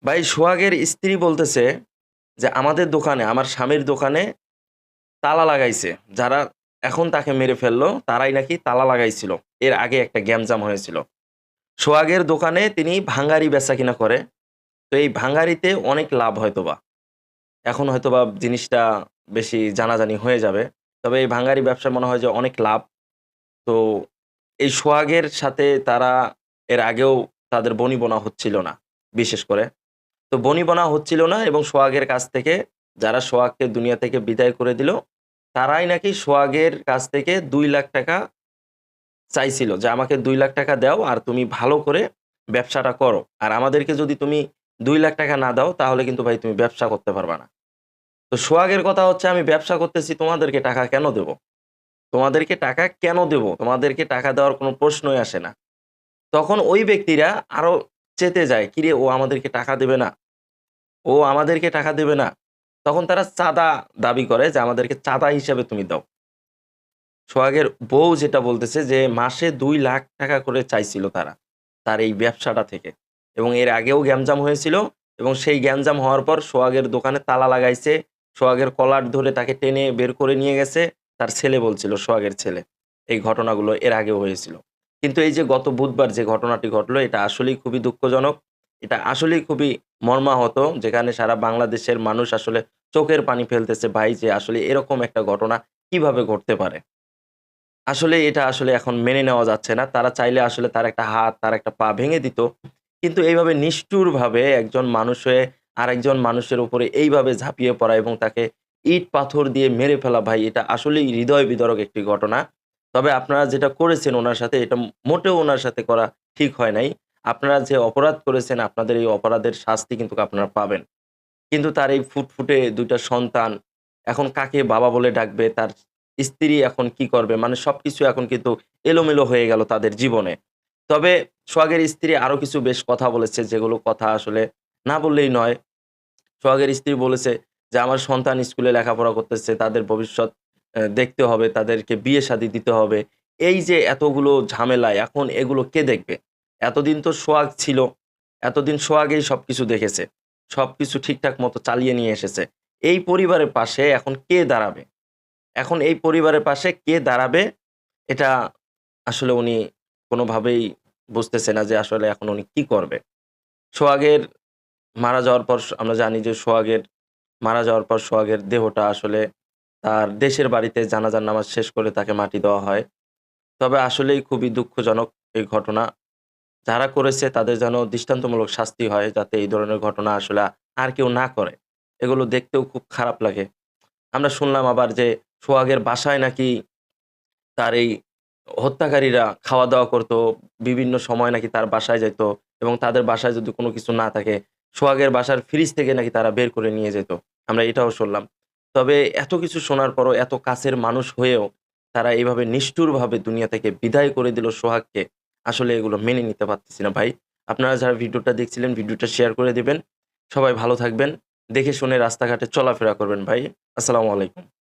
ভাই সোহাগের স্ত্রী বলতেছে যে আমাদের দোকানে আমার স্বামীর দোকানে তালা লাগাইছে যারা এখন তাকে মেরে ফেললো তারাই নাকি তালা লাগাইছিল। এর আগে একটা গ্যাঞ্জাম হয়েছিল। সোহাগের দোকানে তিনি ভাঙ্গারি বেচা কিনা করে। তো এই ভাঙ্গারিতে অনেক লাভ হয়তোবা, এখন হয়তোবা জিনিসটা বেশি জানাজানি হয়ে যাবে। তবে এই ভাঙ্গারি ব্যবসায় মনে হয় যে অনেক লাভ। তো এই সোহাগের সাথে তারা এর আগেও তাদের বনিবনা হচ্ছিল না, বিশেষ করে। তো বনিবনা হচ্ছিল না এবং সোহাগের কাছ থেকে যারা সোহাগকে দুনিয়া থেকে বিদায় করে দিল, তারাই নাকি সোহাগের কাছ থেকে ২,০০,০০০ টাকা চাইছিল যে, "আমাকে ২,০০,০০০ টাকা দাও আর তুমি ভালো করে ব্যবসাটা করো। আর আমাদেরকে যদি তুমি ২,০০,০০০ টাকা না দাও তাহলে কিন্তু ভাই তুমি ব্যবসা করতে পারবা না।" তো সোহাগের কথা হচ্ছে, "আমি ব্যবসা করতেছি, তোমাদেরকে টাকা কেন দেব? তোমাদেরকে টাকা কেন দেব? তোমাদেরকে টাকা দেওয়ার কোনো প্রশ্নই আসে না।" তখন ওই ব্যক্তিরা আরো চেতে যায়, "কিরে ও আমাদেরকে টাকা দেবে না? ও আমাদেরকে টাকা দেবে না?" তখন তারা চাঁদা দাবি করে যে, "আমাদেরকে চাঁদা হিসাবে তুমি দাও।" সোহাগের বউ যেটা বলতেছে যে, মাসে ২,০০,০০০ টাকা করে চাইছিল তারা, তার এই ব্যবসাটা থেকে। এবং এর আগেও গ্যাঞ্জাম হয়েছিল এবং সেই গ্যাঞ্জাম হওয়ার পর সোহাগের দোকানে তালা লাগাইছে। সোহাগের কলার ধরে তাকে টেনে বের করে নিয়ে গেছে। তার ছেলে বলছিল, সোহাগের ছেলে। এই ঘটনাগুলো এর আগেও হয়েছিল। কিন্তু এই যে গত বুধবার যে ঘটনাটি ঘটলো, এটা আসলেই খুবই দুঃখজনক। এটা আসলেই খুবই মর্মাহত, যেখানে সারা বাংলাদেশের মানুষ আসলে চোখের পানি ফেলতেছে ভাই, যে আসলে এরকম একটা ঘটনা কিভাবে ঘটতে পারে? আসলে এটা আসলে এখন মেনে নেওয়া যাচ্ছে না। তারা চাইলে আসলে তার একটা হাত, তার একটা পা ভেঙে দিত। কিন্তু এইভাবে নিষ্ঠুরভাবে একজন মানুষ হয়ে আরেকজন মানুষের উপরে এইভাবে ঝাঁপিয়ে পড়া এবং তাকে ইট পাথর দিয়ে মেরে ফেলা, ভাই এটা আসলেই হৃদয় বিদারক একটি ঘটনা। তবে আপনারা যেটা করেছেন উনার সাথে, এটা মোটেও উনার সাথে করা ঠিক হয় নাই। আপনারা যে অপরাধ করেছেন, আপনাদের এই অপরাধের শাস্তি কিন্তু আপনারা পাবেন। কিন্তু তার এই ফুটফুটে ২ টা সন্তান, এখন কাকে বাবা বলে ডাকবে? তার স্ত্রী এখন কি করবে? মানে সবকিছু এখন কিন্তু এলোমেলো হয়ে গেল তাদের জীবনে। তবে সোহাগের স্ত্রী আরো কিছু বেশ কথা বলেছে, যেগুলো কথা আসলে না বললেই নয়। সোহাগের স্ত্রী বলেছে যে, "আমার সন্তান স্কুলে লেখাপড়া করতেছে, তাদের ভবিষ্যৎ দেখতে হবে, তাদেরকে বিয়ে-শাদী দিতে হবে। এই যে এতগুলো ঝামেলা, এখন এগুলো কে দেখবে? এতদিন তো সোহাগ ছিল। এতদিন সোহাগই সবকিছু দেখেছে। সবকিছু ঠিকঠাক মতো চালিয়ে নিয়ে এসেছে। এই পরিবারের পাশে এখন কে দাঁড়াবে? এখন এই পরিবারের পাশে কে দাঁড়াবে?" এটা আসলে উনি কোনোভাবেই বুঝতেছে না যে আসলে এখন উনি কি করবে? সোহাগের মারা যাওয়ার পর আমরা জানি যে মারা যাওয়ার পর সোহাগের দেহটা আসলে তার দেশের বাড়িতে জানাজার নামাজ শেষ করে তাকে মাটি দেওয়া হয়। তবে আসলেই খুবই দুঃখজনক এই ঘটনা। যারা করেছে তাদের যেন দৃষ্টান্তমূলক শাস্তি হয়, যাতে এই ধরনের ঘটনা আসলে আর কেউ না করে। এগুলো দেখতেও খুব খারাপ লাগে। আমরা শুনলাম আবার যে সোহাগের বাসায় নাকি তার এই হত্যাকারীরা খাওয়া-দাওয়া করতো। বিভিন্ন সময় নাকি তার বাসায় যাইত এবং তাদের বাসায় যদি কোনো কিছু না থাকে, সোহাগের বাসার ফ্রিজ থেকে নাকি তারা বের করে নিয়ে যেত। আমরা এটাও শুনলাম। তবে এত কিছু শোনার পরও, এত কাছের মানুষ হয়েও তারা এভাবে নিষ্ঠুরভাবে দুনিয়া থেকে বিদায় করে দিল সোহাগকে। আসলে এগুলো মেনে নিতে পারতেছি না ভাই। আপনারা যারা ভিডিওটা দেখছিলেন, ভিডিওটা শেয়ার করে দিবেন। সবাই ভালো থাকবেন। দেখে শুনে রাস্তাঘাটে চলাফেরা করবেন ভাই। আসসালামু আলাইকুম।